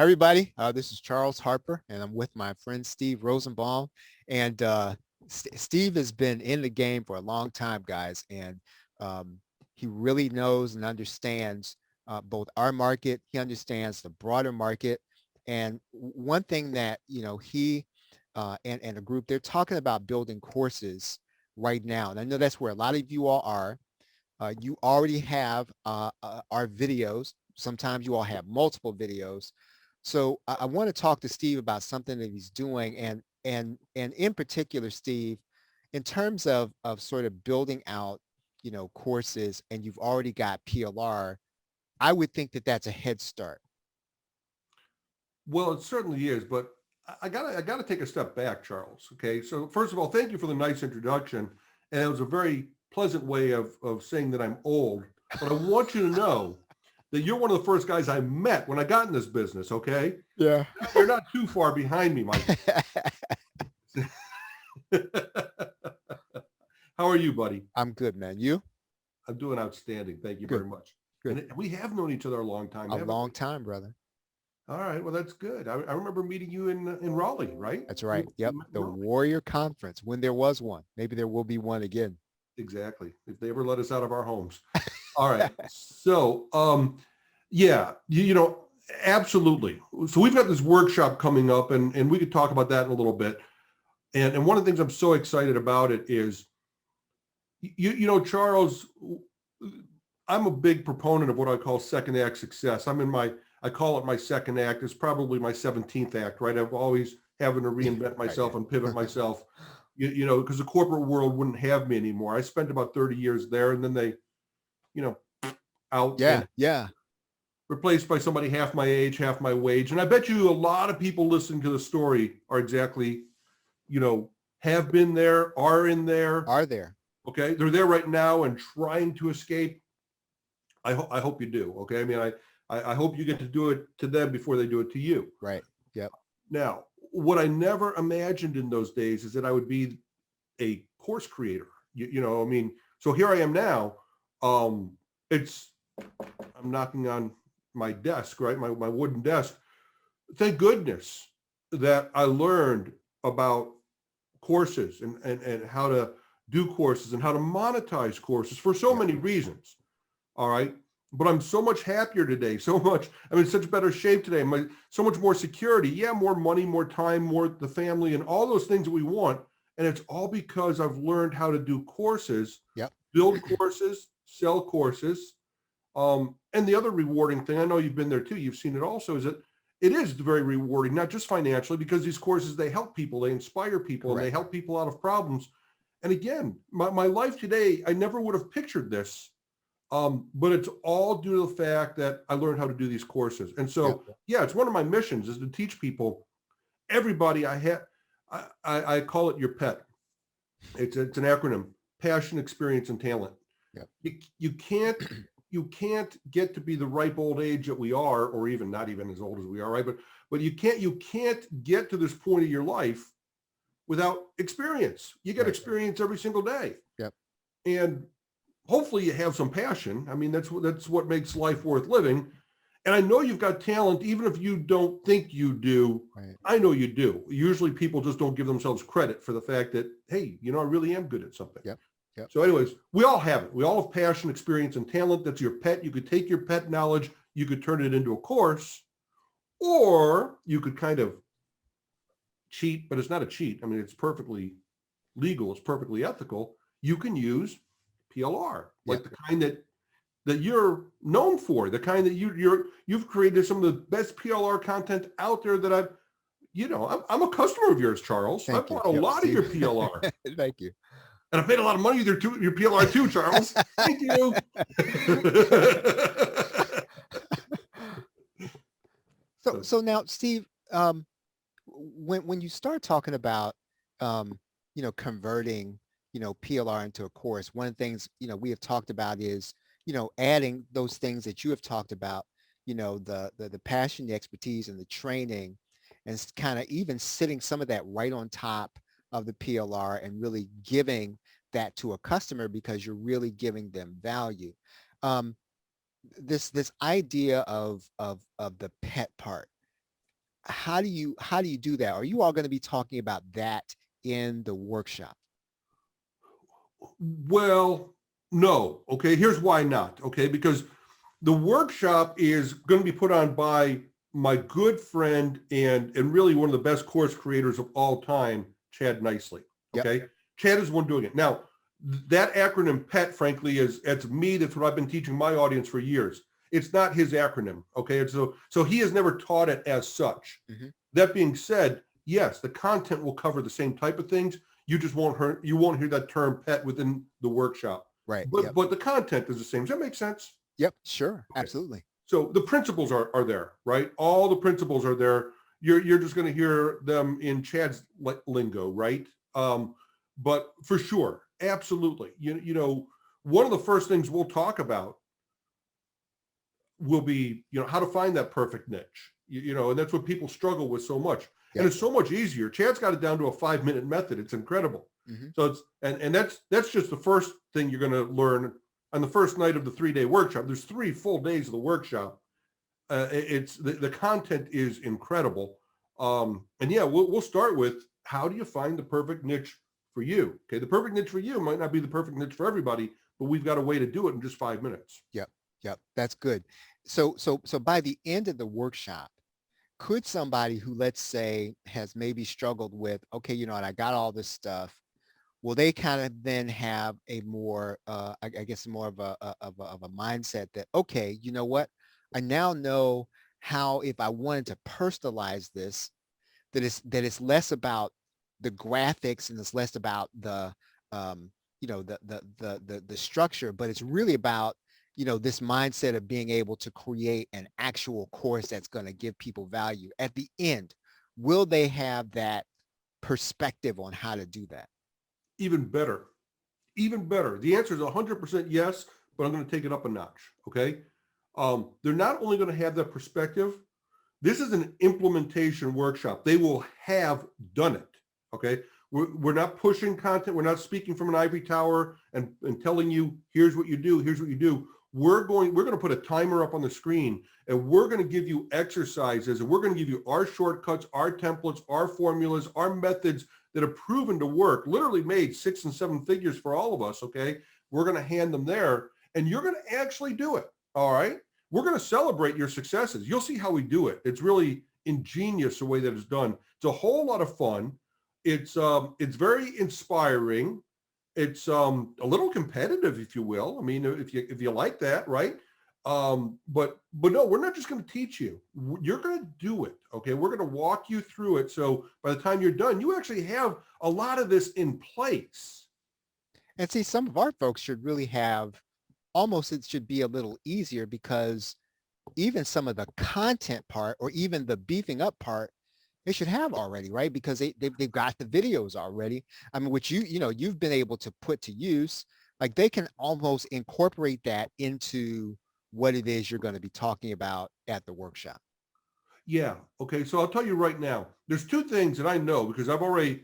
everybody. This is Charles Harper, and I'm with my friend Steve Rosenbaum. And Steve has been in the game for a long time, guys, and um, he really knows and understands both our market. He understands the broader market. And one thing that he and a group, they're talking about building courses right now, and I know that's where a lot of you all are. You already have our videos. Sometimes you all have multiple videos. So I want to talk to Steve about something that he's doing, and in particular, Steve, in terms of sort of building out, courses, and you've already got PLR. I would think that that's a head start. Well, it certainly is, but I gotta take a step back, Charles. Okay, so first of all, thank you for the nice introduction, and it was a very pleasant way of saying that I'm old. But I want you to know that you're one of the first guys I met when I got in this business. Okay, Yeah. you're not too far behind me, my. How are you, buddy? I'm good, man. You? I'm doing outstanding. Thank you Good, very much. good. And we have known each other a long time, A haven't long we? time, brother. All right. Well, that's good. I remember meeting you in Raleigh, right? That's We, right. we Yep. met in The Raleigh. Warrior Conference, when there was one. Maybe there will be one again. Exactly. If they ever let us out of our homes. All right. So, yeah, absolutely. So we've got this workshop coming up, and we could talk about that in a little bit. And one of the things I'm so excited about it is, Charles, I'm a big proponent of what I call second act success. I call it my second act. It's probably my 17th act, right? I've always having to reinvent myself and pivot myself, because the corporate world wouldn't have me anymore. I spent about 30 years there, and then they, you know, out Yeah, and yeah. replaced by somebody half my age, half my wage. And I bet you a lot of people listening to the story are exactly, you know, have been there, are in there. Are there? Okay. They're there right now and trying to escape. I hope you do. Okay. I mean, I hope you get to do it to them before they do it to you. Right. Yep. Now, what I never imagined in those days is that I would be a course creator. I mean, so here I am now. It's I'm knocking on my desk, right? My wooden desk. Thank goodness that I learned about courses and how to do courses and how to monetize courses for so Yep. many reasons. All right. But I'm so much happier today. I'm in such better shape today. So much more security. Yeah, more money, more time, more the family, and all those things that we want. And it's all because I've learned how to do courses, Yep. build courses, sell courses. And the other rewarding thing, I know you've been there too, you've seen it also, is that it is very rewarding, not just financially, because these courses, they help people, they inspire people, and they Correct. help people out of problems. And again, my life today, I never would have pictured this. But it's all due to the fact that I learned how to do these courses. And Yep. so, yeah, it's one of my missions is to teach people, everybody I call it your pet. It's an acronym: passion, experience, and talent. Yep. You can't get to be the ripe old age that we are, or even not even as old as we are, right? But you can't get to this point of your life without experience. You get Right. experience every single day. Yep. And hopefully you have some passion. I mean, that's what makes life worth living. And I know you've got talent, even if you don't think you do. Right. I know you do. Usually people just don't give themselves credit for the fact that, hey, I really am good at something. Yep. Yep. So anyways, we all have it. We all have passion, experience, and talent. That's your pet. You could take your pet knowledge, you could turn it into a course, or you could kind of cheat, but it's not a cheat. I mean, it's perfectly legal. It's perfectly ethical. You can use PLR, like Yep. the kind that you're known for, the kind that you've created some of the best PLR content out there that I'm a customer of yours, Charles. I Thank you. bought a Yep. lot of See? your PLR. Thank you. And I paid a lot of money with your PLR too, Charles. Thank you. So now, Steve, when you start talking about converting PLR into a course, one of the things we have talked about is adding those things that you have talked about, the passion, the expertise, and the training, and kind of even sitting some of that right on top of the PLR and really giving that to a customer because you're really giving them value. Um, this idea of the pet part. how do you do that? Are you all going to be talking about that in the workshop? Well, no. Okay, here's why not. Okay, because the workshop is going to be put on by my good friend and really one of the best course creators of all time, Chad Nicely. Yep. Okay, Chad is the one doing it. Now, that acronym PET, frankly, is it's me. That's what I've been teaching my audience for years. It's not his acronym. Okay, and so he has never taught it as such. Hmm. That being said, yes, the content will cover the same type of things. You won't hear that term PET within the workshop. Right. But Yep. but the content is the same. Does that make sense? Yep. Sure. Okay. Absolutely. So the principles are there, right? All the principles are there. You're just going to hear them in Chad's lingo, right? But for sure, absolutely. One of the first things we'll talk about will be, how to find that perfect niche. And that's what people struggle with so much. And Yep. it's so much easier. Chad's got it down to a 5-minute method. It's incredible. Hmm. So and that's just the first thing you're going to learn on the first night of the 3-day workshop. There's 3 full days of the workshop. It's the content is incredible. And yeah, we'll start with, how do you find the perfect niche for you? Okay, the perfect niche for you might not be the perfect niche for everybody, but we've got a way to do it in just 5 minutes. Yep. Yep. That's good. So by the end of the workshop, could somebody who, let's say, has maybe struggled with, okay, and I got all this stuff, will they kind of then have a more, I guess, more of a mindset that, okay, you know what? I now know how, if I wanted to personalize this, that it's less about the graphics and it's less about the, the structure, but it's really about, this mindset of being able to create an actual course that's going to give people value at the end. Will they have that perspective on how to do that? Even better, even better. The answer is 100% yes, but I'm going to take it up a notch. Okay. They're not only going to have that perspective. This is an implementation workshop. They will have done it. Okay. We're not pushing content. We're not speaking from an ivory tower and telling you, here's what you do. Here's what you do. We're going to put a timer up on the screen, and we're going to give you exercises, and we're going to give you our shortcuts, our templates, our formulas, our methods that have proven to work, literally made 6 and 7 figures for all of us. Okay. We're going to hand them there, and you're going to actually do it. All right. We're going to celebrate your successes. You'll see how we do it. It's really ingenious the way that it's done. It's a whole lot of fun. It's very inspiring. It's a little competitive, if you will. I mean, if you like that, right? But no, we're not just going to teach you. You're going to do it. Okay, we're going to walk you through it. So by the time you're done, you actually have a lot of this in place. And see, some of our folks should really have, almost, it should be a little easier, because even some of the content part, or even the beefing up part, they should have already, right? Because they've got the videos already. I mean, which you've been able to put to use. Like, they can almost incorporate that into what it is you're going to be talking about at the workshop. Yeah. Okay. So I'll tell you right now, there's 2 things that I know, because I've already,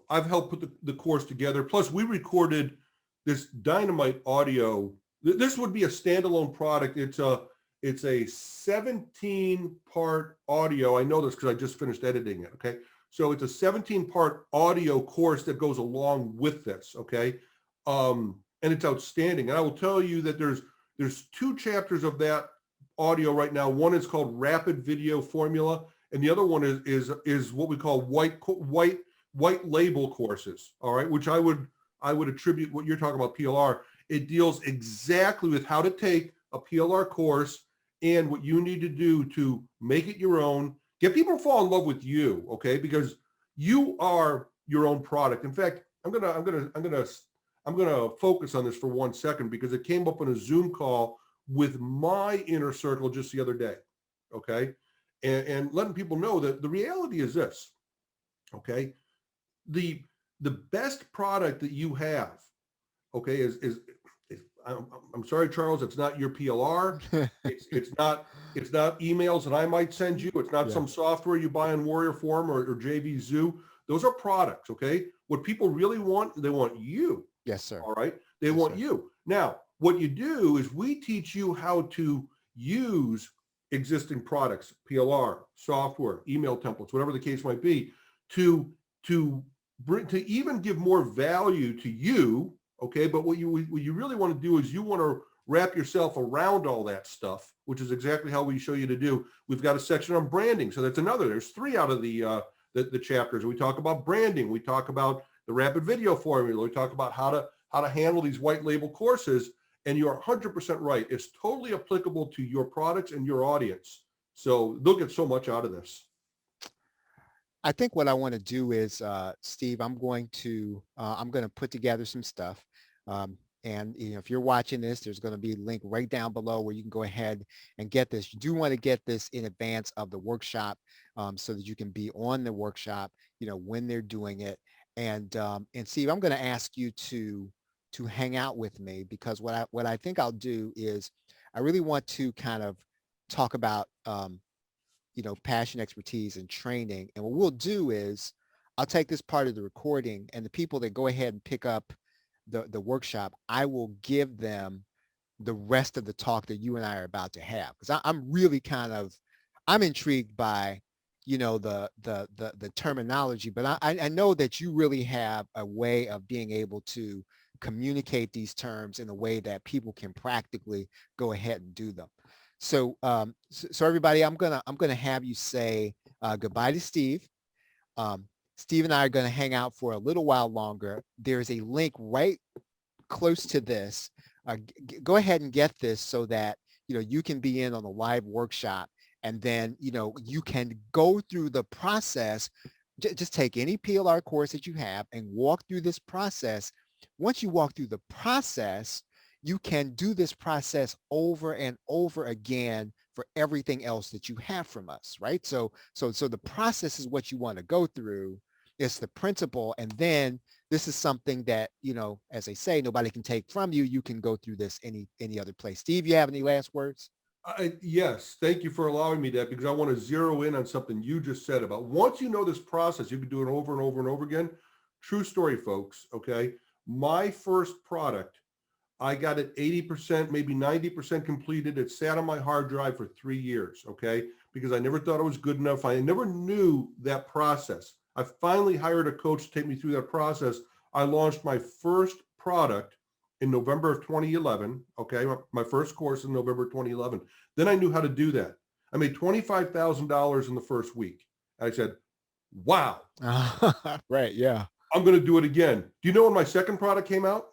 I've helped put the course together. Plus, we recorded this dynamite audio. This would be a standalone product. It's a 17-part audio. I know this because I just finished editing it. Okay. So it's a 17-part audio course that goes along with this. Okay. And it's outstanding. And I will tell you that there's 2 chapters of that audio right now. One is called Rapid Video Formula, and the other one is what we call white label courses. All right, which I would attribute what you're talking about, PLR. It deals exactly with how to take a PLR course and what you need to do to make it your own. Get people to fall in love with you, okay? Because you are your own product. In fact, I'm gonna focus on this for 1 second, because it came up in a Zoom call with my inner circle just the other day. Okay. And letting people know that the reality is this. Okay. The best product that you have, okay, is I'm sorry, Charles, it's not your PLR. It's not emails that I might send you. It's not some software you buy on Warrior Forum or JV Zoo. Those are products. Okay. What people really want, they want you. Yes, sir. All right. They want you. Now, what you do is we teach you how to use existing products, PLR, software, email templates, whatever the case might be, to bring, to even give more value to you. Okay, but what you really want to do is you want to wrap yourself around all that stuff, which is exactly how we show you to do. We've got a section on branding, so that's another. There's 3 out of the chapters. We talk about branding. We talk about the rapid video formula. We talk about how to handle these white label courses. And you're 100% right. It's totally applicable to your products and your audience. So they'll get so much out of this. I think what I want to do is, Steve, I'm going to put together some stuff. And if you're watching this, there's going to be a link right down below where you can go ahead and get this. You do want to get this in advance of the workshop, so that you can be on the workshop, when they're doing it. And Steve, I'm going to ask you to hang out with me, because what I think I'll do is I really want to kind of talk about passion, expertise, and training. And what we'll do is I'll take this part of the recording, and the people that go ahead and pick up the workshop, I will give them the rest of the talk that you and I are about to have. Because I'm really I'm intrigued by, the terminology, but I know that you really have a way of being able to communicate these terms in a way that people can practically go ahead and do them. So, so everybody, I'm gonna have you say goodbye to Steve. Steve and I are gonna hang out for a little while longer. There's a link right close to this. Go ahead and get this so that you can be in on the live workshop, and then you can go through the process. Just take any PLR course that you have and walk through this process. Once you walk through the process, you can do this process over and over again for everything else that you have from us, right? So the process is what you want to go through. It's the principle. And then this is something that, as they say, nobody can take from you. You can go through this any other place. Steve, you have any last words? Yes, thank you for allowing me that, because I want to zero in on something you just said about once you know this process, you can do it over and over and over again. True story, folks. Okay. My first product, I got it 80%, maybe 90% completed. It sat on my hard drive for 3 years. Okay. Because I never thought it was good enough. I never knew that process. I finally hired a coach to take me through that process. I launched my first product in November of 2011. Okay. My first course in November 2011. Then I knew how to do that. I made $25,000 in the first week. I said, wow. Right. Yeah. I'm going to do it again. Do you know when my second product came out?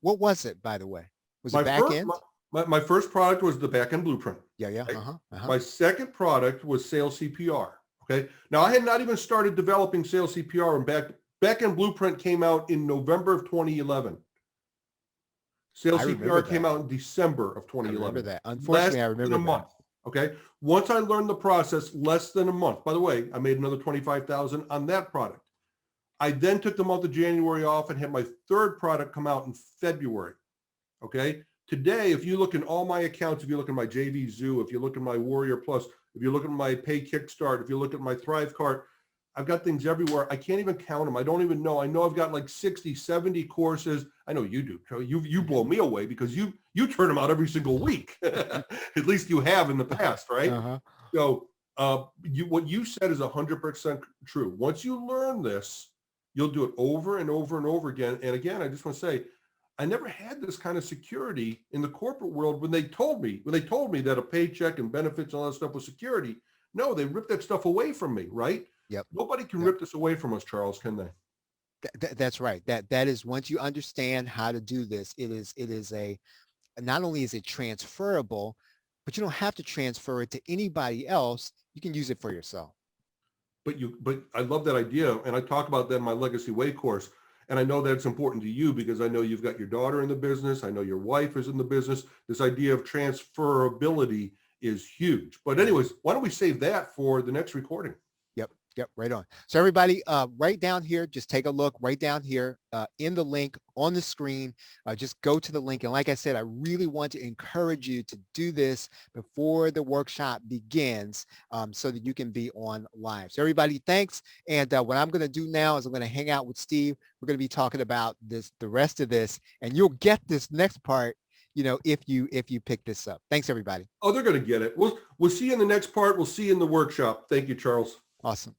What was it, by the way? Was My it back first, end? my first product was the back end blueprint. Yeah. Yeah. Okay? My second product was sales CPR. Okay. Now I had not even started developing sales CPR, and back end blueprint came out in November of 2011. Sales CPR came out in December of 2011. I remember that. Unfortunately, I remember less than a month. Okay. Once I learned the process, less than a month. By the way, I made another 25,000 on that product. I then took the month of January off and had my third product come out in February. Okay. Today, if you look in all my accounts, if you look at my JV Zoo, if you look at my Warrior Plus, if you look at my Pay Kickstart, if you look at my Thrive Cart, I've got things everywhere. I can't even count them. I don't even know. I know I've got like 60, 70 courses. I know you do. You blow me away because you turn them out every single week. At least you have in the past, right? So what you said is 100% true. Once you learn this, you'll do it over and over and over again. And again, I just want to say, I never had this kind of security in the corporate world when they told me that a paycheck and benefits and all that stuff was security. No, they ripped that stuff away from me, right? Yep. Nobody can rip this away from us, Charles, can they? That's right. That is, once you understand how to do this, it is not only is it transferable, but you don't have to transfer it to anybody else. You can use it for yourself. But I love that idea. And I talk about that in my Legacy Way course. And I know that's important to you because I know you've got your daughter in the business. I know your wife is in the business. This idea of transferability is huge. But anyways, why don't we save that for the next recording? Yep, right on. So everybody, right down here, just take a look right down here in the link on the screen. Just go to the link. And like I said, I really want to encourage you to do this before the workshop begins, so that you can be on live. So everybody, thanks. And what I'm going to do now is I'm going to hang out with Steve. We're going to be talking about the rest of this, and you'll get this next part if you pick this up. Thanks, everybody. Oh, they're going to get it. We'll see you in the next part. We'll see you in the workshop. Thank you, Charles. Awesome.